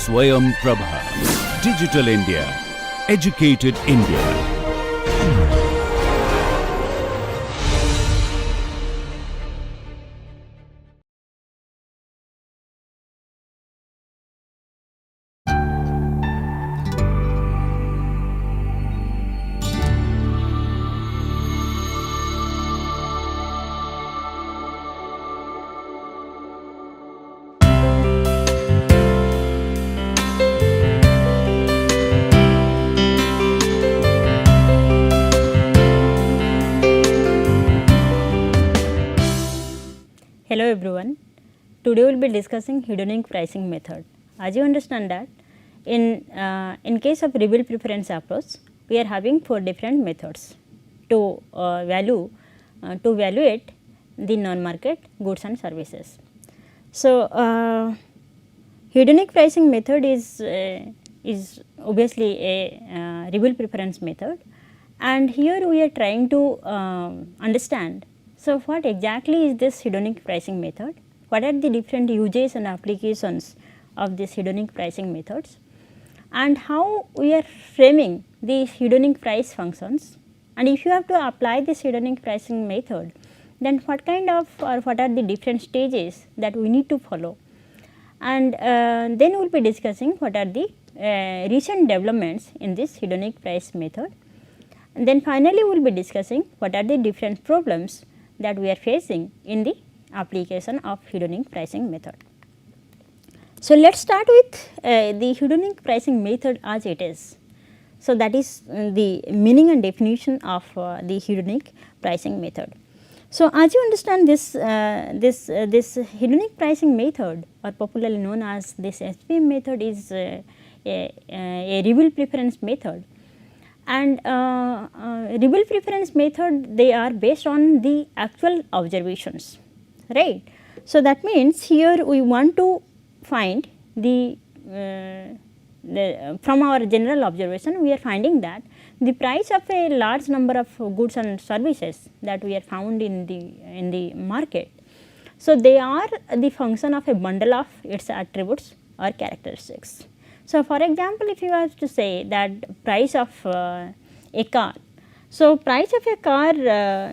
SwayamPrabha. Digital India. Educated India. Hello everyone. Today we will be discussing hedonic pricing method. As you understand that in case of reveal preference approach, we are having 4 different methods to evaluate the non-market goods and services. So, hedonic pricing method is obviously a reveal preference method, and here we are trying to understand. So, what exactly is this hedonic pricing method? What are the different uses and applications of this hedonic pricing methods, and how we are framing these hedonic price functions, and if you have to apply this hedonic pricing method, then what kind of or what are the different stages that we need to follow, and then we will be discussing what are the recent developments in this hedonic price method, and then finally we will be discussing what are the different problems that we are facing in the application of hedonic pricing method. So, let us start with the hedonic pricing method as it is. So, that is the meaning and definition of the hedonic pricing method. So, as you understand this hedonic pricing method, or popularly known as this HPM method, is a reveal preference method, and reveal preference method, they are based on the actual observations, right. So, that means here we want to find from our general observation, we are finding that the price of a large number of goods and services that we are found in the market. So, they are the function of a bundle of its attributes or characteristics. So, for example, if you have to say that price of a car. So, price of a car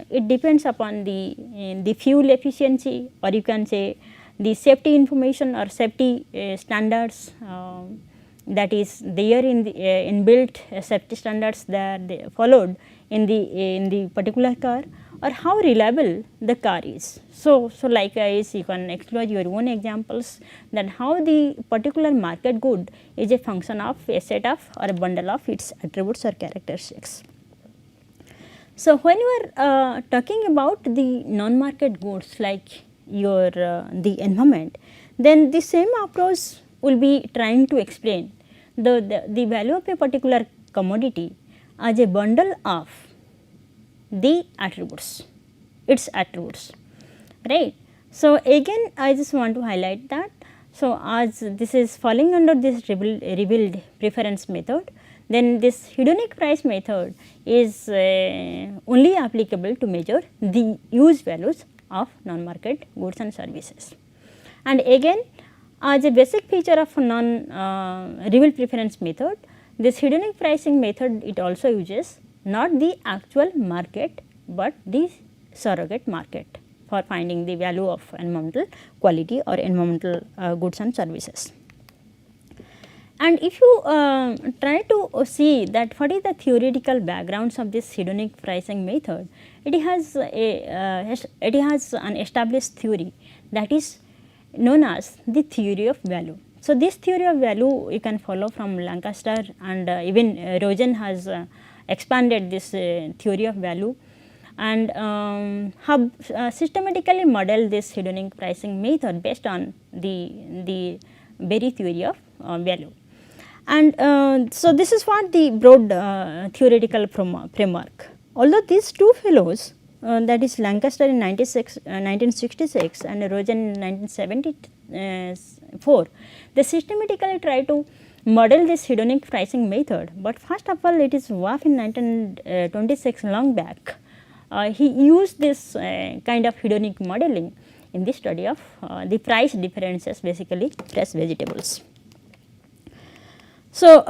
it depends upon the fuel efficiency, or you can say the safety information or safety standards that is there in the inbuilt safety standards that they followed in the particular car, or how reliable the car is. So, likewise you can explore your own examples that how the particular market good is a function of a set of or a bundle of its attributes or characteristics. So, when you are talking about the non-market goods like your the environment, then the same approach will be trying to explain the value of a particular commodity as a bundle of the attributes, its attributes, right. So, again I just want to highlight that. So, as this is falling under this revealed preference method, then this hedonic price method is only applicable to measure the use values of non-market goods and services. And again, as a basic feature of reveal preference method, this hedonic pricing method, it also uses not the actual market, but the surrogate market for finding the value of environmental quality or environmental goods and services. And if you try to see that what is the theoretical backgrounds of this hedonic pricing method, it has an established theory that is known as the theory of value. So, this theory of value you can follow from Lancaster, and even Rosen has expanded this theory of value, and have systematically modeled this hedonic pricing method based on the very theory of value. And so, this is what the broad theoretical framework. Although these two fellows, that is Lancaster in 1966 and Rosen in 1974, they systematically try to model this hedonic pricing method, but first of all it is Waff in 1926, long back. He used this kind of hedonic modeling in the study of the price differences, basically fresh vegetables. So,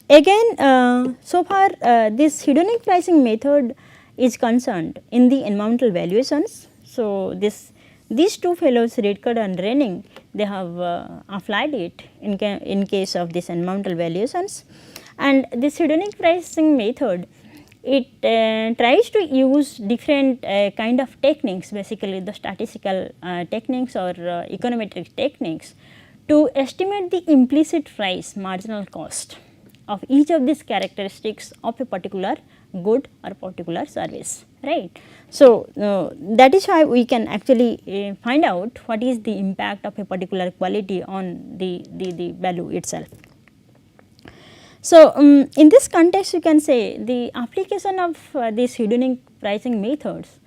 again so far this hedonic pricing method is concerned in the environmental valuations. So, these two fellows Redkard and Renning, they have applied it in case of this environmental valuations, and this hedonic pricing method, it tries to use different kind of techniques, basically the statistical techniques or econometric techniques, to estimate the implicit price marginal cost of each of these characteristics of a particular good or particular service, right. So, that is how we can actually find out what is the impact of a particular quality on the value itself. So, in this context you can say the application of these hedonic pricing methods,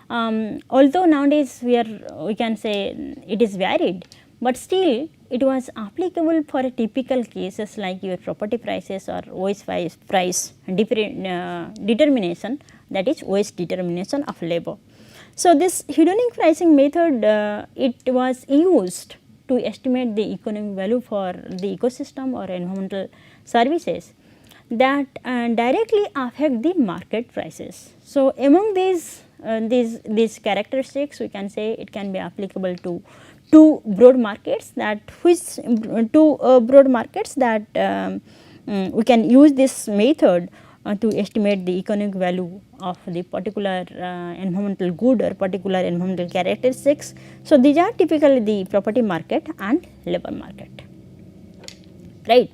although nowadays we can say it is varied, but still it was applicable for a typical cases like your property prices or OS price determination, that is OS determination of labor. So, this hedonic pricing method it was used to estimate the economic value for the ecosystem or environmental services that directly affect the market prices. So, among these characteristics, we can say it can be applicable to two broad markets that we can use this method to estimate the economic value of the particular environmental good or particular environmental characteristics. So, these are typically the property market and labor market, right.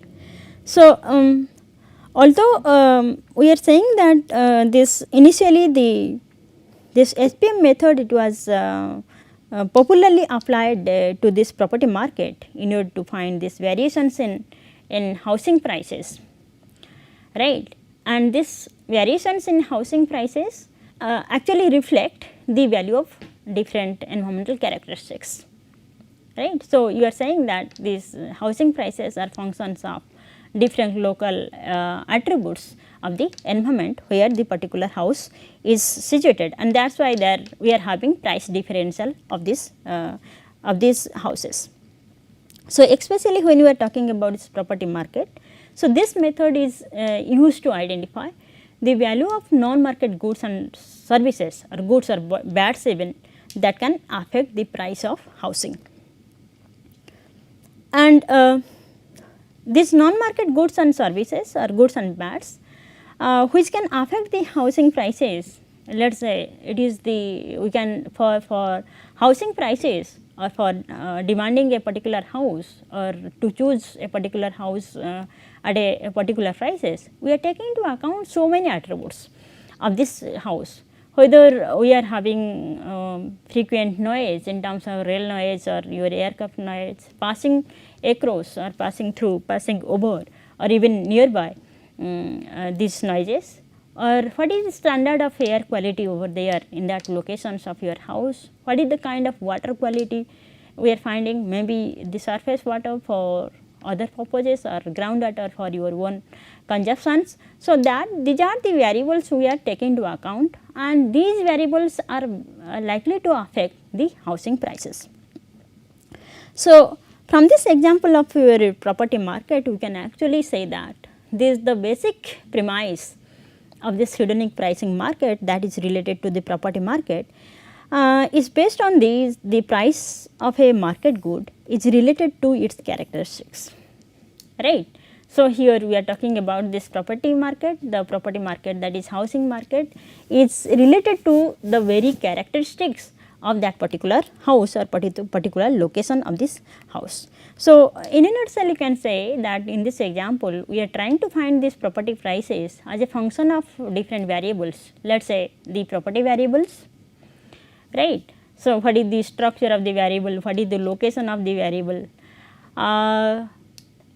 So, although we are saying that this initially this SPM method, it was popularly applied to this property market in order to find these variations in housing prices, right. And this variations in housing prices actually reflect the value of different environmental characteristics, right. So, you are saying that these housing prices are functions of different local attributes of the environment where the particular house is situated, and that is why there we are having price differential of these houses. So, especially when we are talking about this property market, so this method is used to identify the value of non-market goods and services or goods or bads even that can affect the price of housing. And these non-market goods and services or goods and bads which can affect the housing prices, let us say it is the we can for housing prices or for demanding a particular house or to choose a particular house at a particular prices, we are taking into account so many attributes of this house, whether we are having frequent noise in terms of rail noise or your aircraft noise passing across or passing through, passing over or even nearby these noises, or what is the standard of air quality over there in that locations of your house, what is the kind of water quality we are finding, maybe the surface water for other purposes or groundwater for your own consumptions. So, that these are the variables we are taking into account, and these variables are likely to affect the housing prices. So, from this example of your property market, we can actually say that this the basic premise of this hedonic pricing market that is related to the property market is based on the price of a market good is related to its characteristics, right. So, here we are talking about this property market, the property market that is housing market is related to the very characteristics of that particular house or particular location of this house. So, in a nutshell you can say that in this example we are trying to find these property prices as a function of different variables, let us say the property variables, right. So, what is the structure of the variable, what is the location of the variable,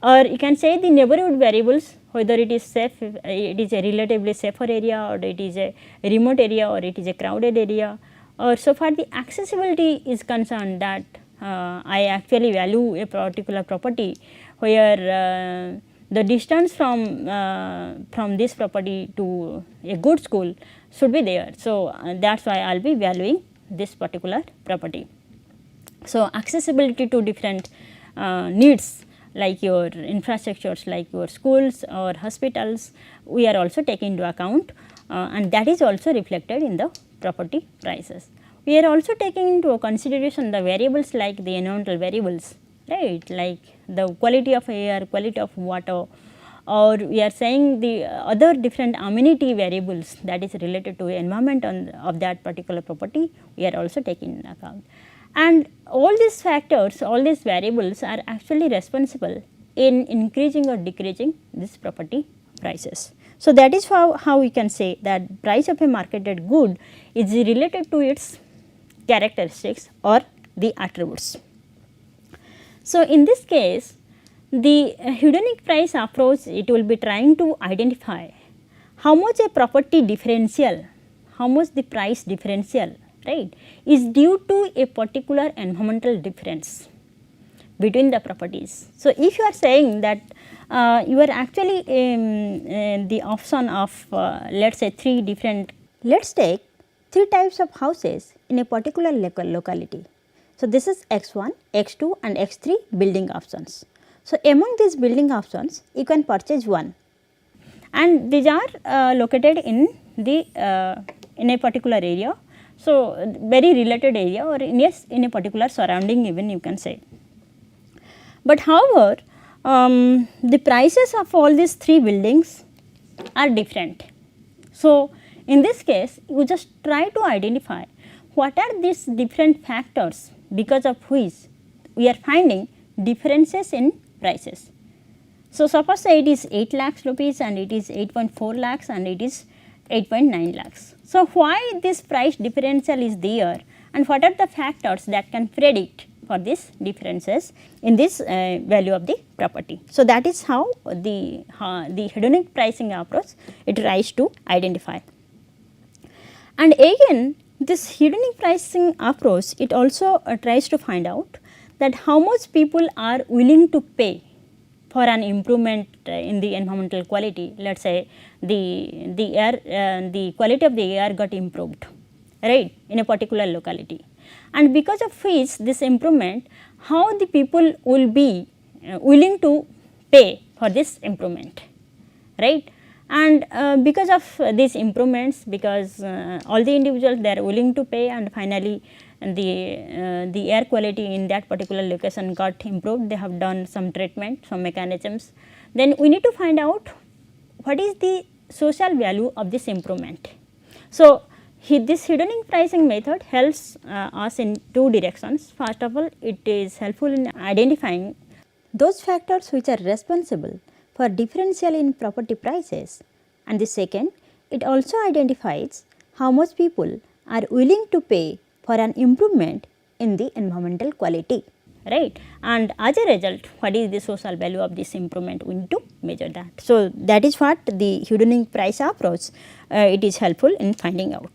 or you can say the neighborhood variables, whether it is safe, it is a relatively safer area or it is a remote area or it is a crowded area, or so far the accessibility is concerned that I actually value a particular property where the distance from this property to a good school should be there. So, that is why I will be valuing this particular property. So, accessibility to different needs like your infrastructures, like your schools or hospitals, we are also taking into account, and that is also reflected in the property prices. We are also taking into consideration the variables like the environmental variables, right, like the quality of air, quality of water, or we are saying the other different amenity variables that is related to environment of that particular property, we are also taking into account. And all these factors, all these variables are actually responsible in increasing or decreasing this property prices. So, that is how we can say that price of a marketed good is related to its characteristics or the attributes. So, in this case, the hedonic price approach, it will be trying to identify how much a property differential, how much the price differential, right, is due to a particular environmental difference between the properties. So, if you are saying that you are actually the option of let us say 3 different, let us take 3 types of houses in a particular locality. So, this is x1, x2 and x3 building options. So, among these building options you can purchase one, and these are located in the in a particular area. So, very related area, or in a particular surrounding even you can say. But however, the prices of all these 3 buildings are different. So, in this case you just try to identify what are these different factors because of which we are finding differences in prices. So, suppose say it is 8 lakhs rupees and it is 8.4 lakhs and it is 8.9 lakhs. So, why this price differential is there, and what are the factors that can predict for these differences in this value of the property. So, that is how the hedonic pricing approach it tries to identify. And again this hedonic pricing approach, it also tries to find out that how much people are willing to pay for an improvement in the environmental quality. Let us say the air, the quality of the air got improved, right, in a particular locality, and because of which this improvement, how the people will be willing to pay for this improvement, right. And because of these improvements, because all the individuals they are willing to pay, and finally the air quality in that particular location got improved, they have done some treatment, some mechanisms, then we need to find out what is the social value of this improvement. So, this hedonic pricing method helps us in 2 directions. First of all, it is helpful in identifying those factors which are responsible for differential in property prices, and the second, it also identifies how much people are willing to pay for an improvement in the environmental quality, right. And as a result, what is the social value of this improvement, we need to measure that. So, that is what the hedonic price approach it is helpful in finding out.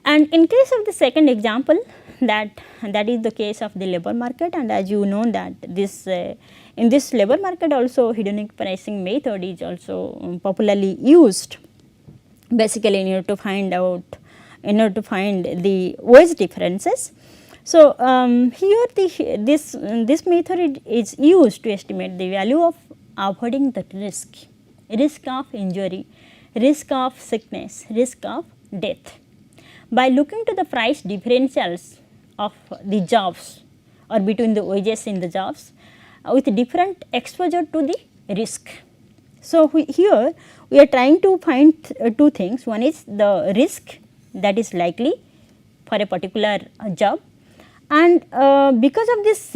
And in case of the second example, that is the case of the labor market, and as you know that this in this labor market also hedonic pricing method is also popularly used, basically in order to find out, in order to find the wage differences. So, here this method is used to estimate the value of avoiding the risk of injury, risk of sickness, risk of death, by looking to the price differentials of the jobs or between the wages in the jobs with different exposure to the risk. So, here we are trying to find 2 things. One is the risk that is likely for a particular job, and because of this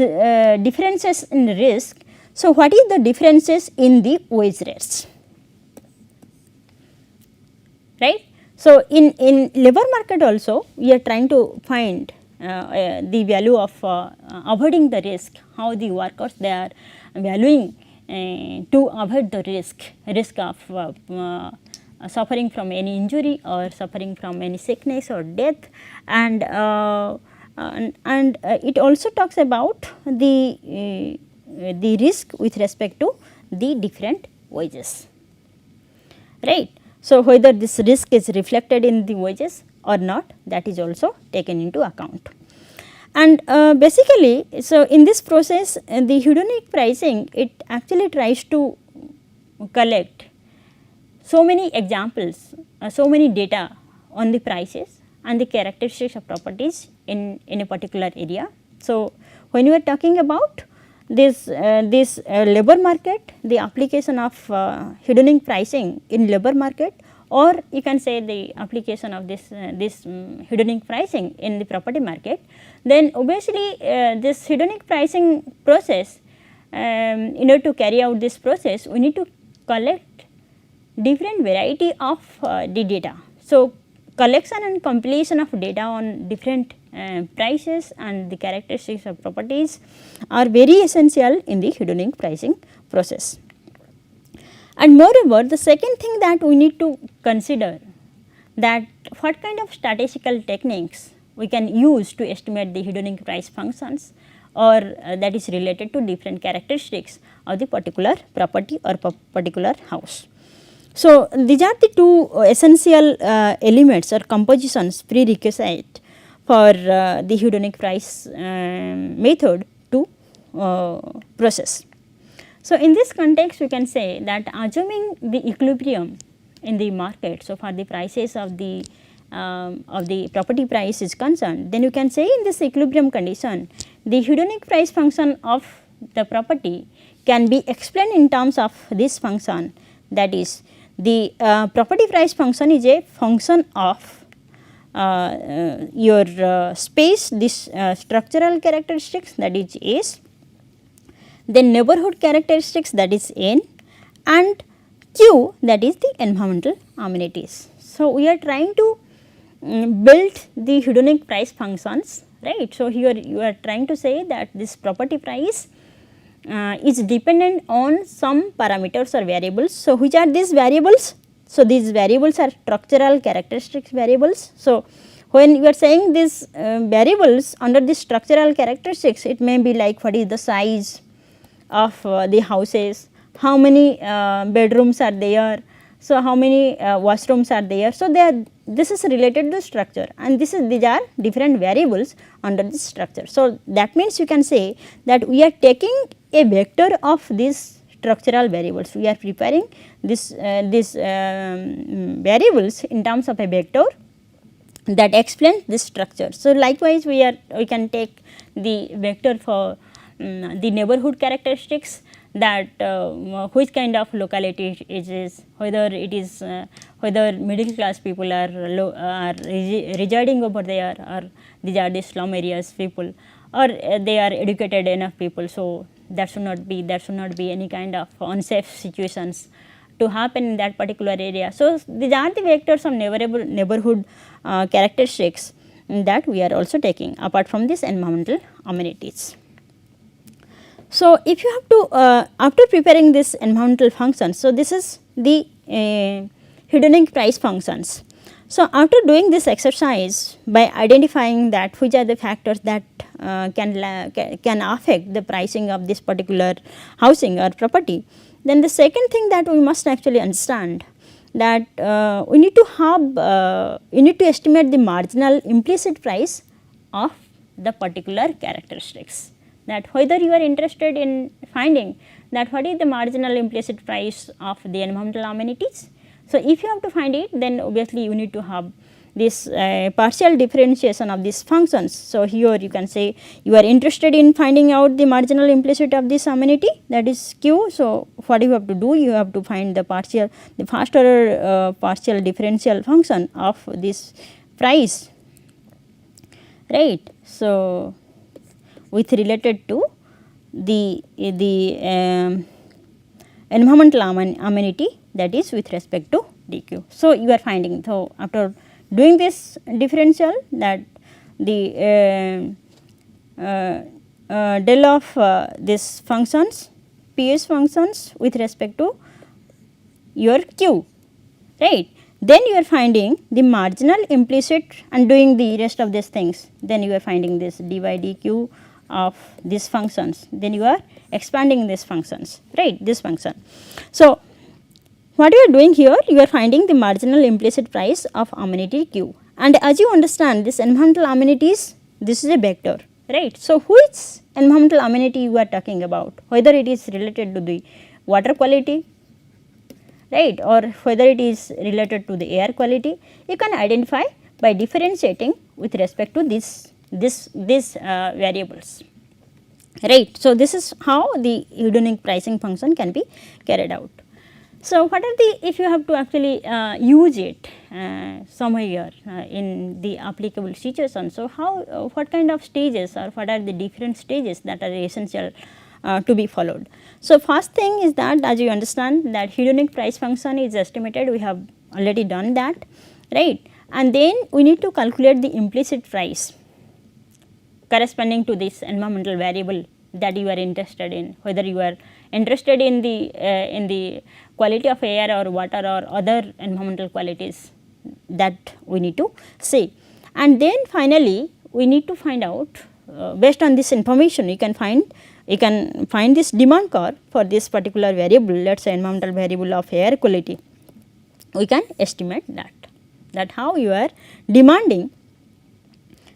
differences in risk, so what is the differences in the wage rates, right. So, in labor market also we are trying to find the value of avoiding the risk, how the workers they are valuing to avoid the risk of suffering from any injury or suffering from any sickness or death, and it also talks about the risk with respect to the different wages, right. So, whether this risk is reflected in the wages or not, that is also taken into account. And basically, so in this process the hedonic pricing, it actually tries to collect so many examples, so many data on the prices and the characteristics of properties in a particular area. So, when we are talking about this labor market, the application of hedonic pricing in labor market, or you can say the application of this hedonic pricing in the property market, then obviously this hedonic pricing process, in order to carry out this process, we need to collect different variety of the data. So, collection and compilation of data on different prices and the characteristics of properties are very essential in the hedonic pricing process. And moreover, the second thing that we need to consider, that what kind of statistical techniques we can use to estimate the hedonic price functions, or that is related to different characteristics of the particular property or particular house. So, these are the two essential elements or compositions prerequisite for the hedonic price method to process. So, in this context we can say that assuming the equilibrium in the market, so for the prices of the property price is concerned, then you can say in this equilibrium condition the hedonic price function of the property can be explained in terms of this function, that is the property price function is a function of your space, this structural characteristics, that is S, then neighborhood characteristics, that is N, and Q, that is the environmental amenities. So, we are trying to build the hedonic price functions, right. So, here you are trying to say that this property price is dependent on some parameters or variables. So, which are these variables? So, these variables are structural characteristics variables. So, when you are saying these variables under the structural characteristics, it may be like what is the size of the houses, how many bedrooms are there, so how many washrooms are there. So, this is related to structure, and these are different variables under this structure. So, that means you can say that we are taking a vector of these structural variables. We are preparing these variables in terms of a vector that explains this structure. So, likewise we can take the vector for the neighborhood characteristics, that which kind of locality it is, whether it is whether middle class people are residing over there, or these are the slum areas people, or they are educated enough people. So, that should not be any kind of unsafe situations to happen in that particular area. So, these are the vectors of neighborhood characteristics that we are also taking apart from this environmental amenities. So, if you have to after preparing this environmental functions, so this is the hedonic price functions. So, after doing this exercise by identifying that which are the factors that can affect the pricing of this particular housing or property, then the second thing that we must actually understand, that we need to estimate the marginal implicit price of the particular characteristics, that whether you are interested in finding that what is the marginal implicit price of the environmental amenities. So, if you have to find it, then obviously you need to have this partial differentiation of these functions. So, here you can say you are interested in finding out the marginal implicit of this amenity, that is Q. So, what you have to do, you have to find the first order partial differential function of this price, right. So, with related to the environmental amenity, that is with respect to dq. So, you are finding, so after doing this differential, that the del of this functions, PS functions with respect to your q, right. Then you are finding the marginal implicit and doing the rest of these things, then you are finding this dy dq of these functions, then you are expanding these functions, right, this function. So, what you are doing here, you are finding the marginal implicit price of amenity q, and as you understand this environmental amenities, this is a vector, right. So, which environmental amenity you are talking about, whether it is related to the water quality, right, or whether it is related to the air quality, you can identify by differentiating with respect to these variables, right. So, this is how the hedonic pricing function can be carried out. So, what are the, if you have to actually use it somewhere in the applicable situation, so how what kind of stages or what are the different stages that are essential to be followed. So, first thing is that, as you understand that hedonic price function is estimated, we have already done that, right, and then we need to calculate the implicit price corresponding to this environmental variable that you are interested in, whether you are interested in the quality of air or water or other environmental qualities that we need to see. And then finally, we need to find out based on this information, you can find this demand curve for this particular variable, let us say environmental variable of air quality. We can estimate that how you are demanding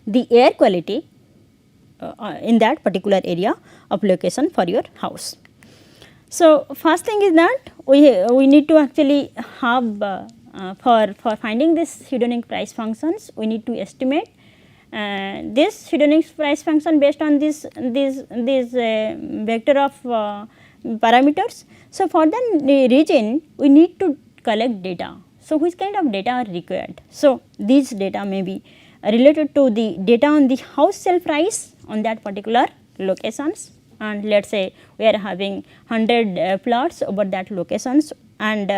the air quality in that particular area of location for your house. So, first thing is that we need to actually have for finding this hedonic price functions, we need to estimate this hedonic price function based on this vector of parameters. So, for the region we need to collect data. So, which kind of data are required? So, these data may be related to the data on the house sale price on that particular locations, and let us say we are having 100 plots over that locations, and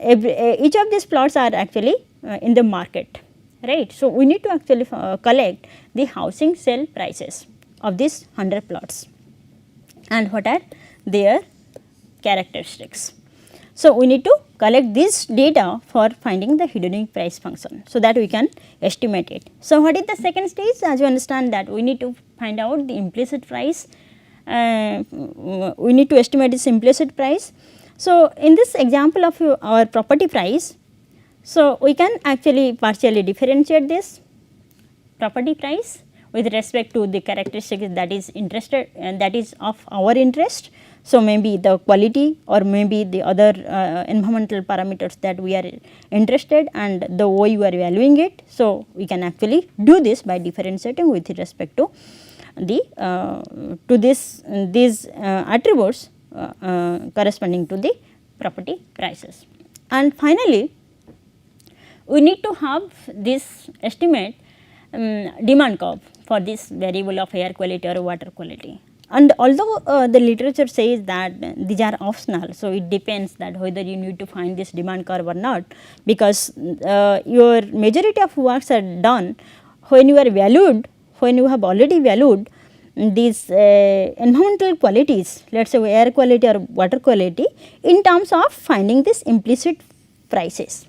each of these plots are actually in the market, right. So, we need to actually collect the housing sale prices of these 100 plots and what are their characteristics. So, we need to collect this data for finding the hedonic price function, so that we can estimate it. So, what is the second stage? As you understand that we need to find out the implicit price, we need to estimate this implicit price. So, in this example of our property price, so we can actually partially differentiate this property price with respect to the characteristics that is interested and that is of our interest. So, maybe the quality or maybe the other environmental parameters that we are interested and the way you are valuing it. So, we can actually do this by differentiating with respect to the these attributes corresponding to the property prices. And finally, we need to have this estimate demand curve for this variable of air quality or water quality. And although the literature says that these are optional, so it depends that whether you need to find this demand curve or not, because your majority of works are done when you are valued, when you have already valued these environmental qualities, let us say air quality or water quality, in terms of finding this implicit prices,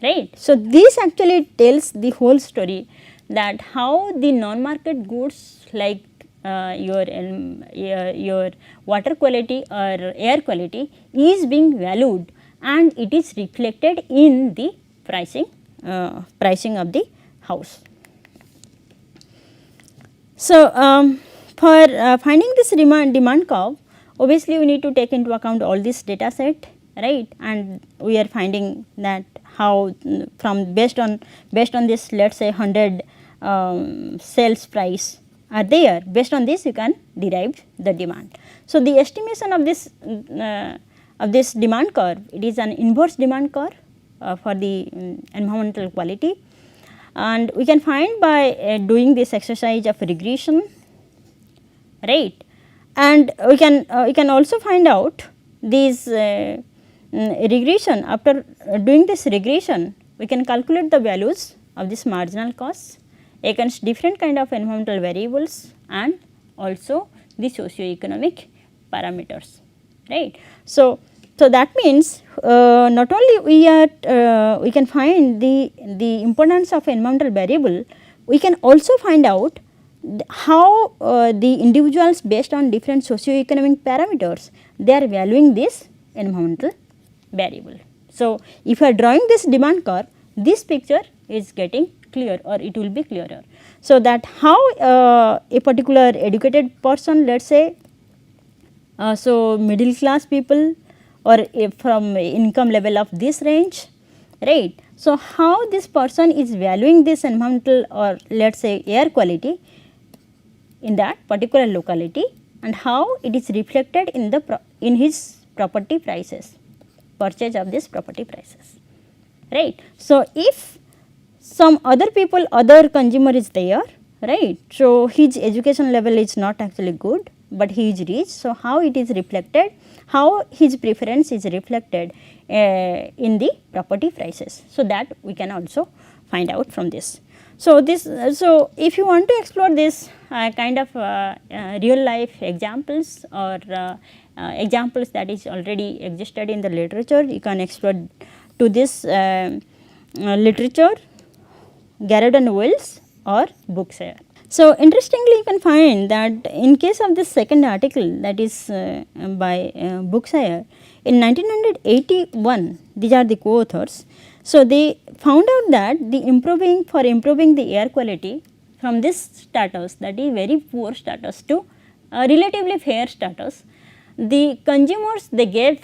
right. So, this actually tells the whole story that how the non-market goods like your water quality or air quality is being valued and it is reflected in the pricing of the house. So, for finding this demand curve, obviously we need to take into account all this data set, right, and we are finding that how from based on this, let us say 100 sales price are there, based on this you can derive the demand. So, the estimation of this demand curve, it is an inverse demand curve for the environmental quality, and we can find by doing this exercise of regression, right, and we can also find out this regression. After doing this regression, we can calculate the values of this marginal cost against different kind of environmental variables and also the socio-economic parameters, right. So, that means not only we can find the importance of environmental variable, we can also find out how the individuals based on different socio-economic parameters, they are valuing this environmental variable. So, if you are drawing this demand curve, this picture is getting clear or it will be clearer. So, that how a particular educated person, let us say so middle class people or from income level of this range, right. So, how this person is valuing this environmental or let us say air quality in that particular locality, and how it is reflected in the in his property prices, purchase of this property prices, right. So, if some other people, other consumer is there, right. So, his education level is not actually good, but he is rich. So, how it is reflected, how his preference is reflected in the property prices. So, that we can also find out from this. So, so if you want to explore this kind of real life examples or examples that is already existed in the literature, you can explore to this literature, Garrett and Wells or Bookshare. So, interestingly you can find that in case of this second article, that is by Bookshare in 1981, these are the co-authors. So, they found out that the improving the air quality from this status, that is very poor status, to relatively fair status, the consumers they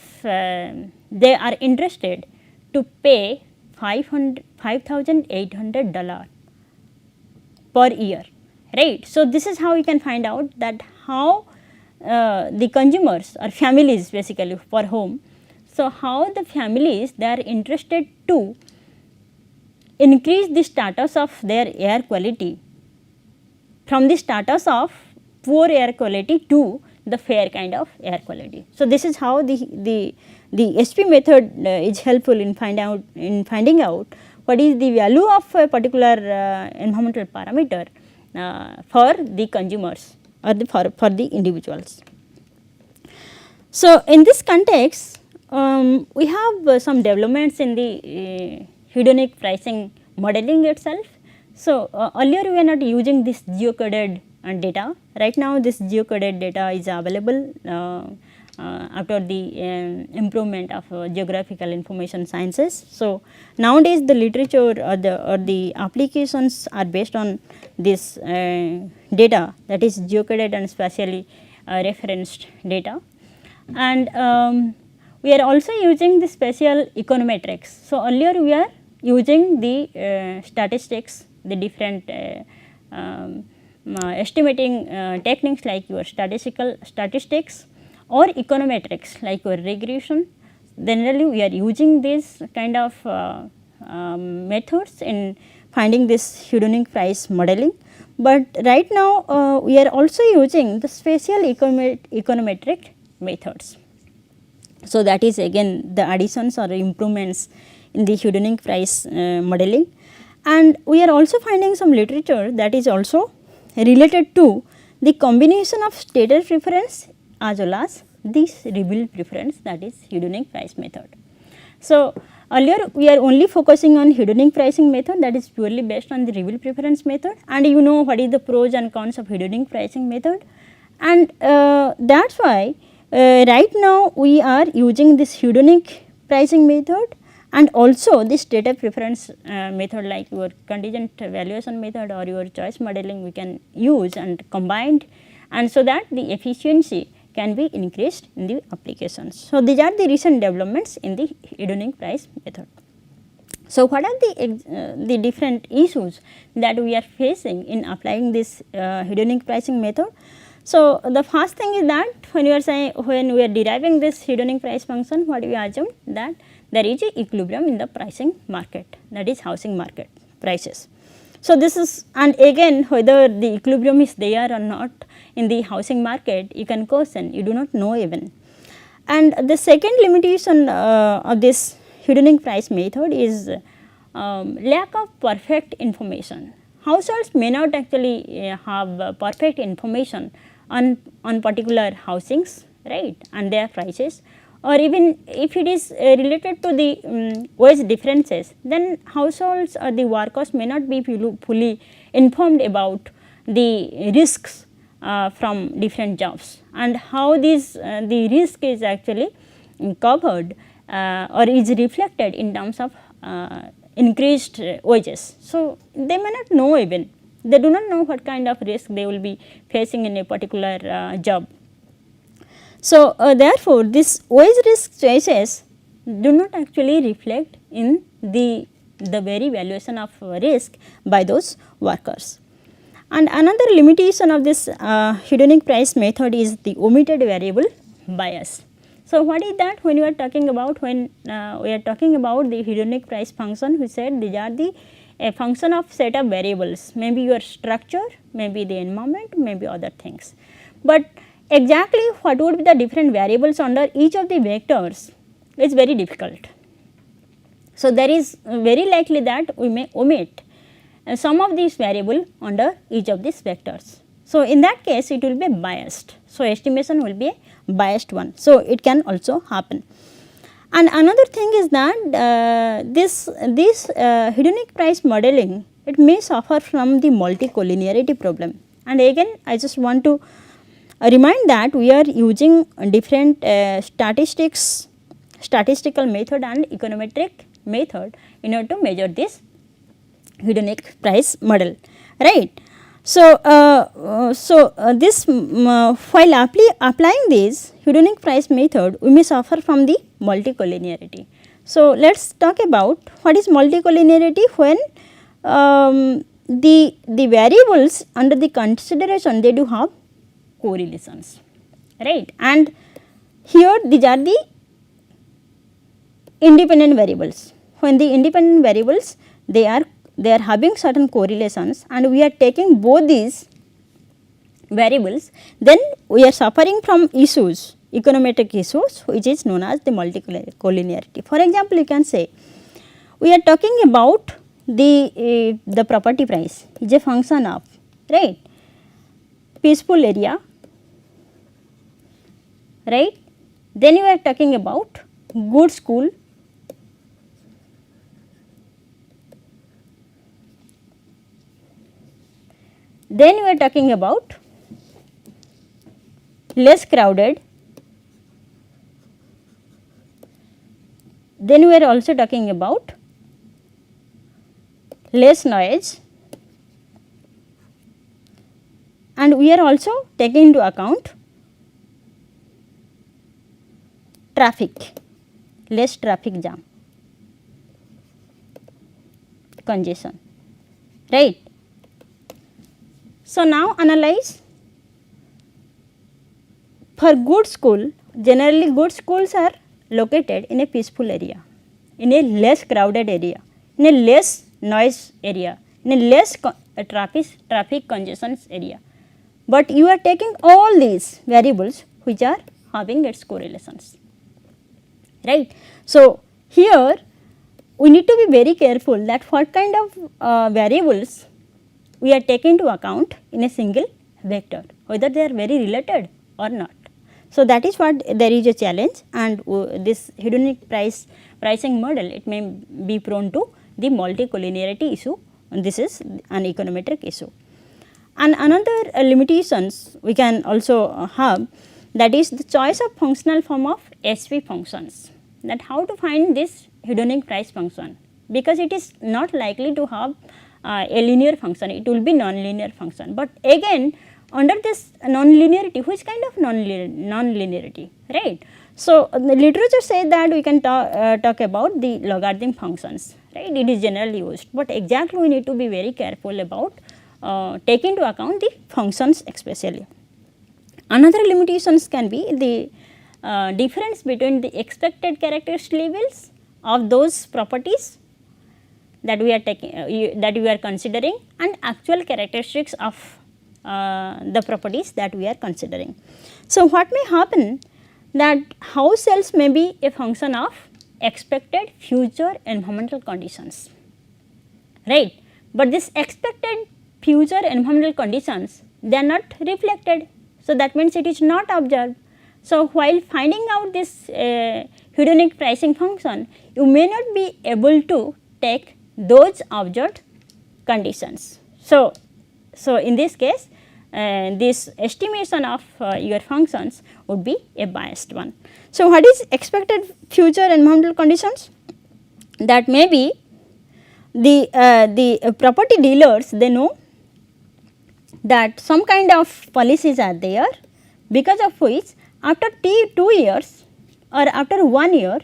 are interested to pay $5,800 per year, right. So, this is how we can find out that how the consumers or families basically for home. So, how the families they are interested to increase the status of their air quality from the status of poor air quality to the fair kind of air quality. So, this is how the SP method is helpful in finding out what is the value of a particular environmental parameter for the consumers or for the individuals. So, in this context we have some developments in the hedonic pricing modeling itself. So, earlier we were not using this geocoded data. Right now this geocoded data is available after the improvement of geographical information sciences. So, nowadays the literature or the applications are based on this data, that is geocoded and spatially referenced data. And we are also using the spatial econometrics. So, earlier we are using the statistics, the different estimating techniques like your statistics or econometrics like your regression. Generally we are using these kind of methods in finding this hedonic price modeling, but right now we are also using the spatial econometric methods. So, that is again the additions or improvements in the hedonic price modeling, and we are also finding some literature that is also related to the combination of stated preference as well as this revealed preference, that is hedonic price method. So, earlier we are only focusing on hedonic pricing method, that is purely based on the revealed preference method, and you know what is the pros and cons of hedonic pricing method, and that is why right now we are using this hedonic pricing method and also this data preference method like your contingent valuation method or your choice modeling we can use and combined, and so that the efficiency can be increased in the applications. So, these are the recent developments in the hedonic price method. So, what are the different issues that we are facing in applying this hedonic pricing method? So, the first thing is that when we are deriving this hedonic price function, what we assume that there is a equilibrium in the pricing market, that is housing market prices. So, this is, and again whether the equilibrium is there or not in the housing market you can question, you do not know even. And the second limitation of this hedonic price method is lack of perfect information. Households may not actually have perfect information on particular housings, right, and their prices, or even if it is related to the wage differences, then households or the workers may not be fully informed about the risks from different jobs and how this the risk is actually covered or is reflected in terms of increased wages. So, they may not know even, They do not know what kind of risk they will be facing in a particular job. So, therefore, this wage risk choices do not actually reflect in the very valuation of risk by those workers. And another limitation of this hedonic price method is the omitted variable bias. So, what is that? When you are talking about, when we are talking about the hedonic price function, we said these are the a function of set of variables, maybe your structure, maybe the environment, maybe other things. But exactly what would be the different variables under each of the vectors is very difficult. So, there is very likely that we may omit some of these variable under each of these vectors. So, in that case it will be biased. So, estimation will be a biased one. So, it can also happen. And another thing is that this hedonic price modeling, it may suffer from the multicollinearity problem. And again I just want to remind that we are using different statistical method and econometric method in order to measure this hedonic price model, right. So, this while applying this hedonic price method, we may suffer from the multicollinearity. So, let us talk about what is multicollinearity when the variables under the consideration, they do have correlations, right. And here these are the independent variables. When the independent variables, they are having certain correlations and we are taking both these variables, then we are suffering from issues, econometric issues, which is known as the multicollinearity. For example, you can say we are talking about the property price is a function of, right, peaceful area, right. Then you are talking about good school, then we are talking about less crowded, then we are also talking about less noise, and we are also taking into account traffic, less traffic jam, congestion, right. So, now analyze for good school. Generally good schools are located in a peaceful area, in a less crowded area, in a less noise area, in a less traffic congestion area. But you are taking all these variables which are having its correlations, right. So, here we need to be very careful that what kind of variables we are taking into account in a single vector, whether they are very related or not. So, that is what there is a challenge, and this hedonic pricing model, it may be prone to the multicollinearity issue, and this is an econometric issue. And another limitations we can also have, that is the choice of functional form of SV functions, that how to find this hedonic price function, because it is not likely to have a linear function, it will be non-linear function. But again under this non-linearity, which kind of non-linearity, right. So, the literature says that we can talk about the logarithm functions, right, it is generally used, but exactly we need to be very careful about taking into account the functions especially. Another limitations can be the difference between the expected characteristic levels of those properties that we are taking that we are considering, and actual characteristics of the properties that we are considering. So, what may happen, that house cells may be a function of expected future environmental conditions, right, but this expected future environmental conditions, they are not reflected. So, that means it is not observed. So, while finding out this hedonic pricing function, you may not be able to take those observed conditions. So, in this case this estimation of your functions would be a biased one. So, what is expected future environmental conditions? That may be the property dealers, they know that some kind of policies are there, because of which after 2 years or after 1 year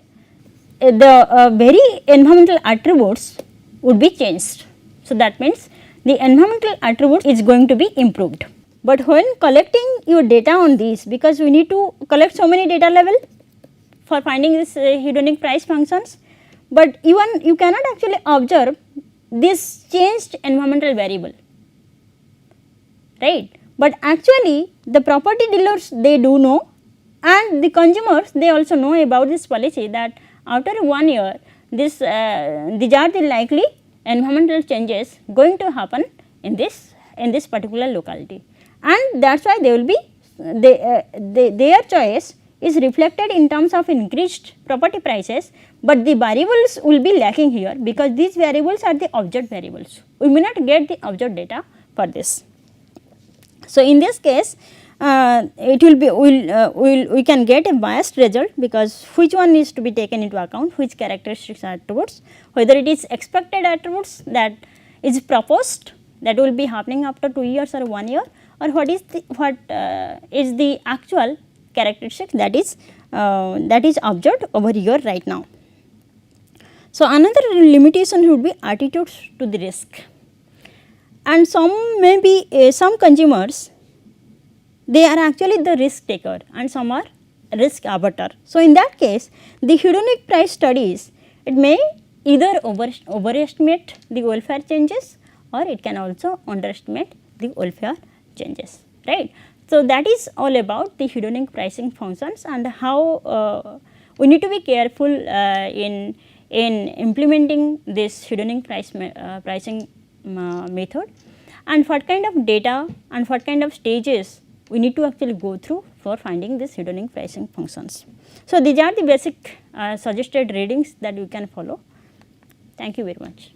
the very environmental attributes would be changed. So, that means the environmental attribute is going to be improved. But when collecting your data on these, because we need to collect so many data level for finding this hedonic price functions, but even you cannot actually observe this changed environmental variable, right. But actually the property dealers, they do know, and the consumers, they also know about this policy, that after 1 year this these are the likely environmental changes going to happen in this particular locality, and that is why they will be their choice is reflected in terms of increased property prices, but the variables will be lacking here, because these variables are the observed variables. We may not get the observed data for this. So, in this case it will be we can get a biased result, because which one is to be taken into account, which characteristics attributes, whether it is expected attributes that is proposed that will be happening after 2 years or 1 year, or what is the actual characteristics that is observed over here right now. So, another limitation would be attitudes to the risk, and some may be some consumers, they are actually the risk taker and some are risk averter. So, in that case the hedonic price studies, it may either overestimate the welfare changes, or it can also underestimate the welfare changes, right. So, that is all about the hedonic pricing functions, and how we need to be careful in implementing this hedonic pricing method, and what kind of data and what kind of stages we need to actually go through for finding this hedonic pricing functions. So, these are the basic suggested readings that you can follow. Thank you very much.